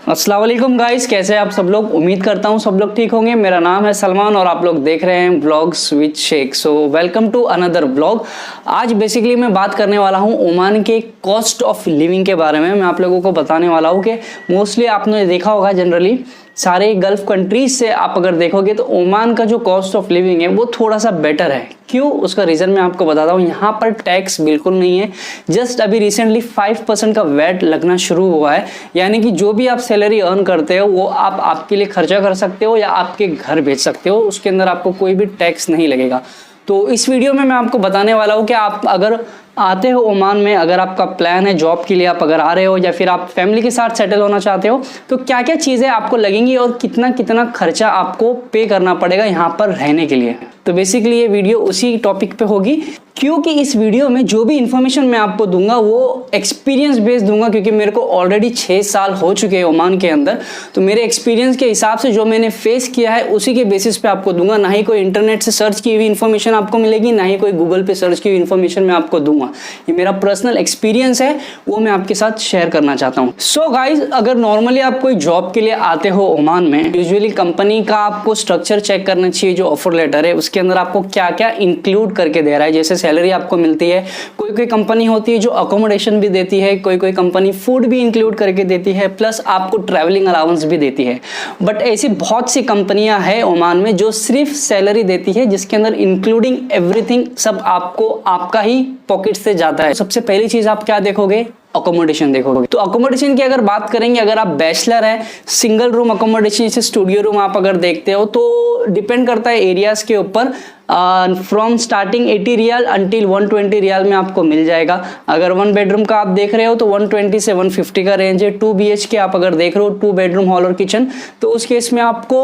अस्सलाम वालेकुम गाइस, कैसे हैं आप सब लोग। उम्मीद करता हूँ सब लोग ठीक होंगे। मेरा नाम है सलमान और आप लोग देख रहे हैं vlogs with Sheikh. So welcome to another vlog. आज बेसिकली मैं बात करने वाला हूँ ओमान के कॉस्ट ऑफ लिविंग के बारे में। मैं आप लोगों को बताने वाला हूँ कि मोस्टली आपने देखा होगा जनरली सारे गल्फ कंट्रीज से आप अगर देखोगे तो ओमान का जो कॉस्ट ऑफ लिविंग है वो थोड़ा सा बेटर है। क्यों, उसका रीज़न मैं आपको बताता हूँ। यहाँ पर टैक्स बिल्कुल नहीं है। जस्ट अभी रिसेंटली 5% का वैट लगना शुरू हुआ है, यानी कि जो भी आप सैलरी अर्न करते हो वो आप आपके लिए खर्चा कर सकते हो या आपके घर भेज सकते हो। उसके अंदर आपको कोई भी टैक्स नहीं लगेगा। तो इस वीडियो में मैं आपको बताने वाला हूँ कि आप अगर आते हो ओमान में, अगर आपका प्लान है जॉब के लिए, आप अगर आ रहे हो या फिर आप फैमिली के साथ सेटल होना चाहते हो, तो क्या क्या चीज़ें आपको लगेंगी और कितना कितना खर्चा आपको पे करना पड़ेगा यहाँ पर रहने के लिए। तो बेसिकली ये वीडियो उसी टॉपिक पे होगी, क्योंकि इस वीडियो में जो भी इंफॉर्मेशन मैं आपको दूंगा वो एक्सपीरियंस बेस्ड दूंगा, क्योंकि मेरे को ऑलरेडी 6 साल हो चुके हैं ओमान के अंदर। तो मेरे एक्सपीरियंस के हिसाब से जो मैंने फेस किया है उसी के बेसिस पे आपको दूंगा। ना ही कोई इंटरनेट से सर्च की हुई इन्फॉर्मेशन आपको मिलेगी, ना ही कोई गूगल पे सर्च की हुई इन्फॉर्मेशन मैं आपको दूंगा। ये मेरा पर्सनल एक्सपीरियंस है, वो मैं आपके साथ शेयर करना चाहता हूँ। सो गाइज, अगर नॉर्मली आप कोई जॉब के लिए आते हो ओमान में, यूजुअली कंपनी का आपको स्ट्रक्चर चेक करना चाहिए। जो ऑफर लेटर है उसके अंदर आपको क्या क्या इंक्लूड करके दे रहा है। जैसे सैलरी आपको मिलती है, कोई कोई कंपनी होती है जो अकोमोडेशन भी देती है, कोई कोई कंपनी फूड भी इंक्लूड करके देती है, प्लस आपको ट्रैवलिंग अलाउंस भी देती है। बट ऐसी बहुत सी कंपनियां हैं ओमान में जो सिर्फ सैलरी देती है, जिसके अंदर इंक्लूडिंग एवरीथिंग सब आपको आपका ही पॉकेट से जाता है। सबसे पहली चीज आप क्या देखोगे, अकोमोडेशन देखोगे। तो अकोमोडेशन की अगर बात करेंगे, अगर आप बैचलर है, सिंगल रूम अकोमोडेशन जैसे स्टूडियो रूम आप अगर देखते हो, तो डिपेंड करता है एरियाज के ऊपर। From starting 80 riyal until 120 riyal में आपको मिल जाएगा। अगर 1 बेडरूम का आप देख रहे हो तो 120 से 150 का रेंज है। 2 BHK आप अगर देख रहे हो, 2 बेडरूम हॉल और किचन, तो उस केस में आपको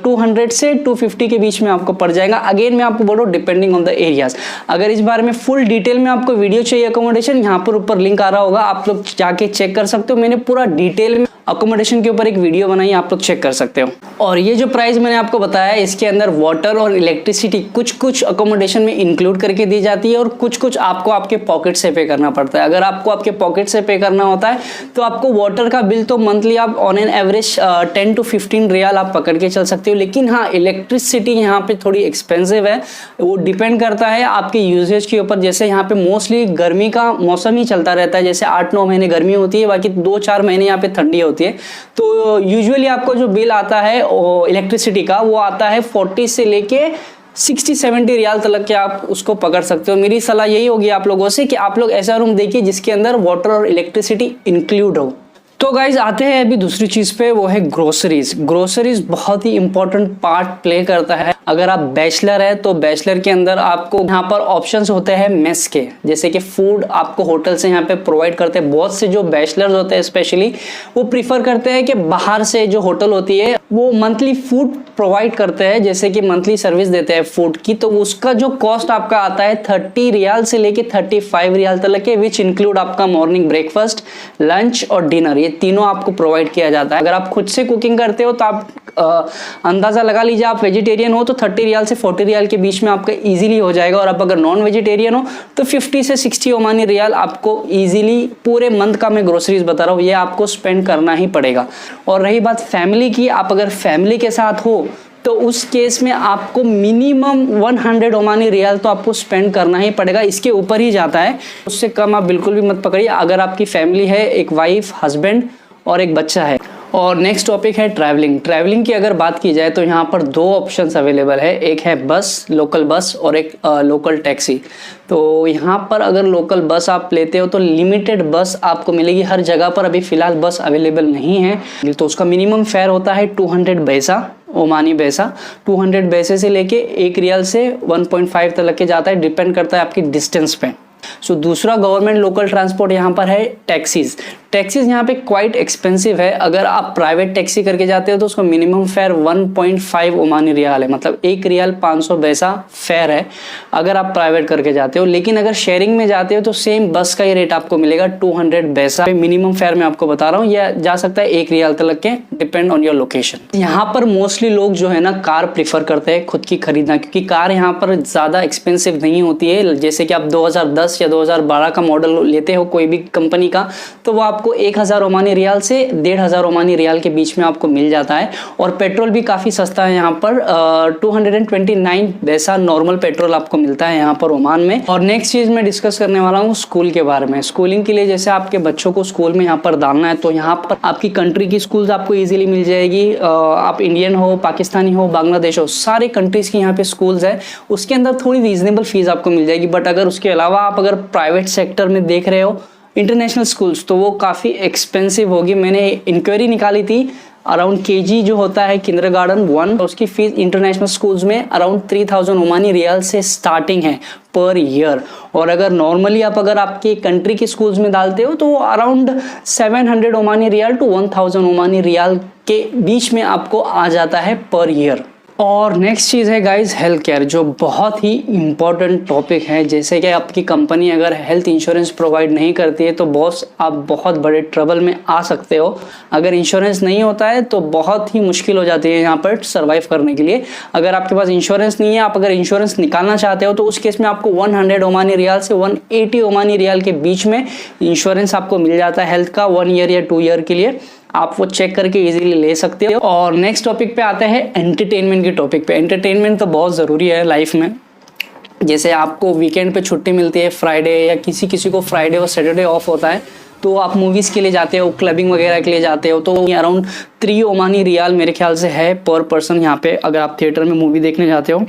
200 से 250 के बीच में आपको पड़ जाएगा। अगेन मैं आपको बोल रहा हूँ डिपेंडिंग ऑन द एरियाज। अगर इस बारे में फुल डिटेल में आपको वीडियो चाहिए अकोमोडेशन, यहाँ पर ऊपर लिंक आ रहा होगा, आप लोग जाके चेक कर सकते हो। मैंने पूरा डिटेल में अकोमोडेशन के ऊपर एक वीडियो बनाई, आप लोग चेक कर सकते हो। और ये जो प्राइस मैंने आपको बताया, इसके अंदर वाटर और इलेक्ट्रिसिटी कुछ अकोमोडेशन में इंक्लूड करके दी जाती है और कुछ आपको आपके पॉकेट से पे करना पड़ता है। अगर आपको आपके पॉकेट से पे करना होता है तो आपको वाटर का बिल तो मंथली आप on an average 10 to 15 riyal आप पकड़ के चल सकते हो। लेकिन हाँ, इलेक्ट्रिसिटी यहाँ पे थोड़ी एक्सपेंसिव है। वो डिपेंड करता है आपके यूजेज के ऊपर। जैसे यहाँ पे मोस्टली गर्मी का मौसम ही चलता रहता है, जैसे 8-9 महीने गर्मी होती है, बाकी 2-4 महीने यहाँ पे ठंडी होती है। तो यूजुअली आपको जो बिल आता है इलेक्ट्रिसिटी का, वो आता है 40 से लेके 60-70 रियाल तक के आप उसको पकड़ सकते हो। मेरी सलाह यही होगी आप लोगों से कि आप लोग ऐसा रूम देखिए जिसके अंदर वाटर और इलेक्ट्रिसिटी इंक्लूड हो। तो गाइज आते हैं अभी दूसरी चीज पे, वो है ग्रोसरीज। ग्रोसरीज बहुत ही इंपॉर्टेंट पार्ट प्ले करता है। अगर आप बैचलर है तो बैचलर के अंदर आपको यहाँ पर ऑप्शंस होते हैं मेस के, जैसे कि फूड आपको होटल से यहाँ पे प्रोवाइड करते हैं। बहुत से जो बैचलर्स होते हैं स्पेशली वो प्रीफर करते हैं कि बाहर से जो होटल होती है वो मंथली फूड प्रोवाइड करते हैं, जैसे कि मंथली सर्विस देते हैं फूड की। तो उसका जो कॉस्ट आपका आता है 30 रियाल से लेके 35 रियाल तक के, विच इंक्लूड आपका मॉर्निंग ब्रेकफास्ट, लंच और डिनर। ये तीनों आपको प्रोवाइड किया जाता है। अगर आप खुद से कुकिंग करते हो तो आप अंदाजा लगा लीजिए, आप वेजिटेरियन हो तो 30 रियाल से 40 रियाल के बीच में आपका इजीली हो जाएगा। और आप अगर नॉन वेजिटेरियन हो तो 50 से 60 ओमानी रियाल आपको इजीली पूरे मंथ का, मैं ग्रोसरीज बता रहा हूँ, ये आपको स्पेंड करना ही पड़ेगा। और रही बात फैमिली की, आप अगर फैमिली के साथ हो तो उस केस में आपको मिनिमम 100 ओमानी रियाल तो आपको स्पेंड करना ही पड़ेगा। इसके ऊपर ही जाता है, उससे कम आप बिल्कुल भी मत पकड़िए। अगर आपकी फैमिली है, एक वाइफ, हस्बैंड और एक बच्चा है। और नेक्स्ट टॉपिक है ट्रैवलिंग। ट्रैवलिंग की अगर बात की जाए तो यहाँ पर 2 ऑप्शंस अवेलेबल है। एक है बस, लोकल बस, और एक लोकल टैक्सी। तो यहाँ पर अगर लोकल बस आप लेते हो तो लिमिटेड बस आपको मिलेगी हर जगह पर। अभी फिलहाल बस अवेलेबल नहीं है, तो उसका मिनिमम फेयर होता है 200 पैसा, ओमानी पैसा। 200 पैसे से लेके 1 रियाल से 1.5 तक के जाता है, डिपेंड करता है आपकी डिस्टेंस पे। सो दूसरा गवर्नमेंट लोकल ट्रांसपोर्ट यहाँ पर है टैक्सीज। टैक्सीज यहाँ पे क्वाइट एक्सपेंसिव है। अगर आप प्राइवेट टैक्सी करके जाते हो तो उसका मिनिमम फेयर 1.5 ओमानी रियाल है, मतलब 1 रियाल 500 पैसा फेयर है अगर आप प्राइवेट करके जाते हो। लेकिन अगर शेयरिंग में जाते हो तो सेम बस का ही रेट आपको मिलेगा 200 पैसा। मिनिमम फेयर मैं आपको बता रहा हूँ, यह जा सकता है 1 रियाल तक के, डिपेंड ऑन योर लोकेशन। यहाँ पर मोस्टली लोग जो है ना कार प्रीफर करते हैं खुद की खरीदना, क्योंकि कार यहाँ पर ज्यादा एक्सपेंसिव नहीं होती है। जैसे कि आप 2010 या 2012 का मॉडल लेते हो कोई भी कंपनी का, तो वो आपको आपको 1000 ओमानी रियाल से 1500 ओमानी रियाल के बीच में आपको मिल जाता है। और पेट्रोल भी काफ़ी सस्ता है यहाँ पर, 229 पैसा नॉर्मल पेट्रोल आपको मिलता है यहाँ पर ओमान में। और नेक्स्ट चीज़ मैं डिस्कस करने वाला हूँ स्कूल के बारे में। स्कूलिंग के लिए जैसे आपके बच्चों को स्कूल में यहाँ पर डालना है तो यहाँ पर आपकी कंट्री की स्कूल्स आपको ईजिली मिल जाएगी। आप इंडियन हो, पाकिस्तानी हो, बांग्लादेश हो, सारे कंट्रीज़ की यहाँ पे स्कूल्स है, उसके अंदर थोड़ी रीजनेबल फीस आपको मिल जाएगी। बट अगर उसके अलावा आप अगर प्राइवेट सेक्टर में देख रहे हो इंटरनेशनल स्कूल्स तो वो काफ़ी एक्सपेंसिव होगी। मैंने इंक्वायरी निकाली थी, अराउंड केजी जो होता है किंडरगार्टन 1, उसकी फीस इंटरनेशनल स्कूल्स में अराउंड 3000 ओमानी रियाल से स्टार्टिंग है पर ईयर। और अगर नॉर्मली आप अगर आपके कंट्री के स्कूल्स में डालते हो तो वो around 700 Omani riyal to 1000 Omani riyal के बीच में आपको आ जाता है पर ईयर। और नेक्स्ट चीज़ है गाइज हेल्थ केयर, जो बहुत ही इम्पॉर्टेंट टॉपिक है। जैसे कि आपकी कंपनी अगर हेल्थ इंश्योरेंस प्रोवाइड नहीं करती है तो बॉस आप बहुत बड़े ट्रबल में आ सकते हो। अगर इंश्योरेंस नहीं होता है तो बहुत ही मुश्किल हो जाती है यहाँ पर सर्वाइव करने के लिए। अगर आपके पास इंश्योरेंस नहीं है, आप अगर इंश्योरेंस निकालना चाहते हो तो उस केस में आपको 100 ओमानी रियाल से 180 ओमानी रियाल के बीच में इंश्योरेंस आपको मिल जाता है हेल्थ का 1 ईयर या 2 ईयर के लिए। आप वो चेक करके इजीली ले सकते हो। और नेक्स्ट टॉपिक पे आते हैं एंटरटेनमेंट के टॉपिक पे। एंटरटेनमेंट तो बहुत ज़रूरी है लाइफ में। जैसे आपको वीकेंड पे छुट्टी मिलती है फ्राइडे, या किसी किसी को फ्राइडे और सैटरडे ऑफ होता है तो आप मूवीज़ के लिए जाते हो, क्लबिंग वगैरह के लिए जाते हो तो अराउंड 3 ओमानी रियाल मेरे ख्याल से है पर पर्सन यहाँ पे अगर आप थिएटर में मूवी देखने जाते हो।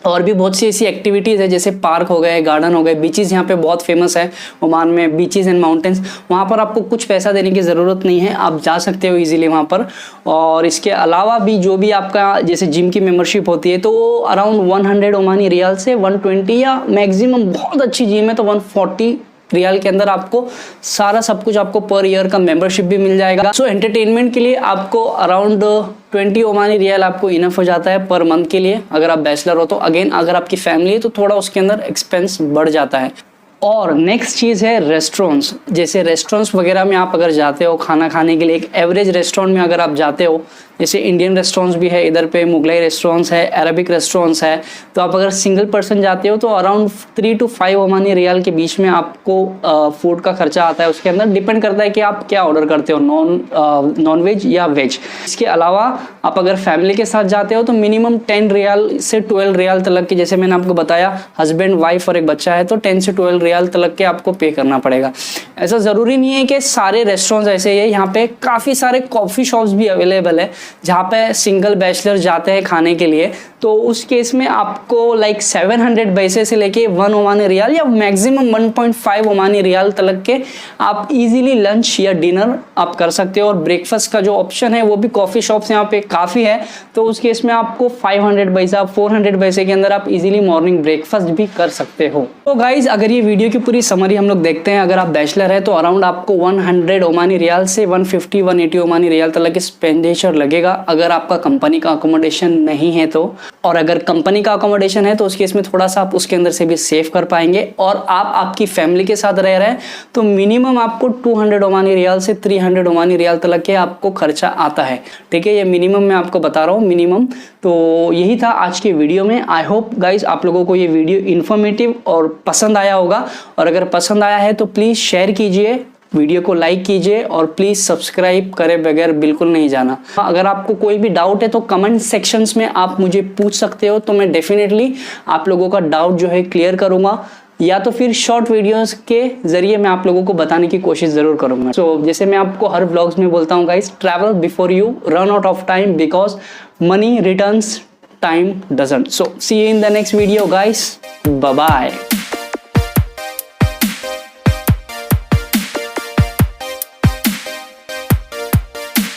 और भी बहुत सी ऐसी एक्टिविटीज़ है जैसे पार्क हो गए, गार्डन हो गए, बीचेस यहाँ पे बहुत फेमस है ओमान में, बीचेस एंड माउंटेन्स। वहाँ पर आपको कुछ पैसा देने की ज़रूरत नहीं है, आप जा सकते हो इजीली वहाँ पर। और इसके अलावा भी जो भी आपका जैसे जिम की मेंबरशिप होती है तो वो अराउंड 100 ओमानी रियाल से 120 या मैक्सिमम बहुत अच्छी जिम है तो 140 रियाल के अंदर आपको सारा सब कुछ आपको पर ईयर का मेंबरशिप भी मिल जाएगा। सो एंटरटेनमेंट के लिए आपको अराउंड 20 ओमानी रियाल आपको इनफ हो जाता है पर मंथ के लिए अगर आप बैचलर हो तो। अगेन अगर आपकी फैमिली है तो थोड़ा उसके अंदर एक्सपेंस बढ़ जाता है। और नेक्स्ट चीज़ है रेस्टोरेंट्स। जैसे रेस्टोरेंट्स वगैरह में आप अगर जाते हो खाना खाने के लिए, एक एवरेज रेस्टोरेंट में अगर आप जाते हो, जैसे इंडियन रेस्टोरेंट्स भी है इधर पे, मुगलाई रेस्टोरेंट्स है, अरबिक रेस्टोरेंट्स है, तो आप अगर सिंगल पर्सन जाते हो तो अराउंड 3 to 5 ओमानी रियाल के बीच में आपको फूड का खर्चा आता है। उसके अंदर डिपेंड करता है कि आप क्या ऑर्डर करते हो, नॉन वेज या वेज। इसके अलावा आप अगर फैमिली के साथ जाते हो तो मिनिमम 10 रियाल से 12 रियाल तक के, जैसे मैंने आपको बताया हस्बैंड वाइफ और एक बच्चा है तो 10 से 12 रियाल तक के आपको पे करना पड़ेगा। ऐसा ज़रूरी नहीं है कि सारे रेस्टोरेंट्स ऐसे ही है, यहाँ पे काफ़ी सारे कॉफ़ी शॉप्स भी अवेलेबल है जहाँ पे सिंगल बैचलर जाते हैं खाने के लिए। तो उस केस में आपको लाइक 700 पैसे से लेके 1 ओमानी रियाल या मैक्सिमम 1.5 ओमानी रियाल तक के आप इजीली लंच या डिनर आप कर सकते हो। और ब्रेकफास्ट का जो ऑप्शन है वो भी कॉफ़ी शॉप्स यहाँ पे काफ़ी है, तो उस केस में आपको 500 पैसा 400 पैसे के अंदर आप इजीली मॉर्निंग ब्रेकफास्ट भी कर सकते हो। तो गाइज अगर ये वीडियो की पूरी समरी हम लोग देखते हैं, अगर आप बैचलर है तो अराउंड आपको 100 ओमानी रियाल से 150-180 ओमानी रियाल तक के एक्सपेंडिचर लगेगा अगर आपका कंपनी का अकोमोडेशन नहीं है तो। और अगर कंपनी का अकोमोडेशन है तो उस केस में थोड़ा सा आप उसके अंदर से भी सेव कर पाएंगे। और आप आपकी फैमिली के साथ रह रहे हैं तो मिनिमम आपको 200 ओमानी रियाल से 300 ओमानी रियाल तक के आपको खर्चा आता है। ठीक है, ये मिनिमम मैं आपको बता रहा हूँ, मिनिमम। तो यही था आज की वीडियो में। आई होप गाइज आप लोगों को ये वीडियो इन्फॉर्मेटिव और पसंद आया होगा। और अगर पसंद आया है तो प्लीज़ शेयर कीजिए, वीडियो को लाइक कीजिए और प्लीज़ सब्सक्राइब करे बगैर बिल्कुल नहीं जाना। अगर आपको कोई भी डाउट है तो कमेंट सेक्शंस में आप मुझे पूछ सकते हो, तो मैं डेफिनेटली आप लोगों का डाउट जो है क्लियर करूँगा, या तो फिर शॉर्ट वीडियोस के जरिए मैं आप लोगों को बताने की कोशिश ज़रूर करूँगा। सो जैसे मैं आपको हर व्लॉग्स में बोलता हूँ guys, travel before you run out of time because money returns, time doesn't. So see you in the next video guys, bye bye.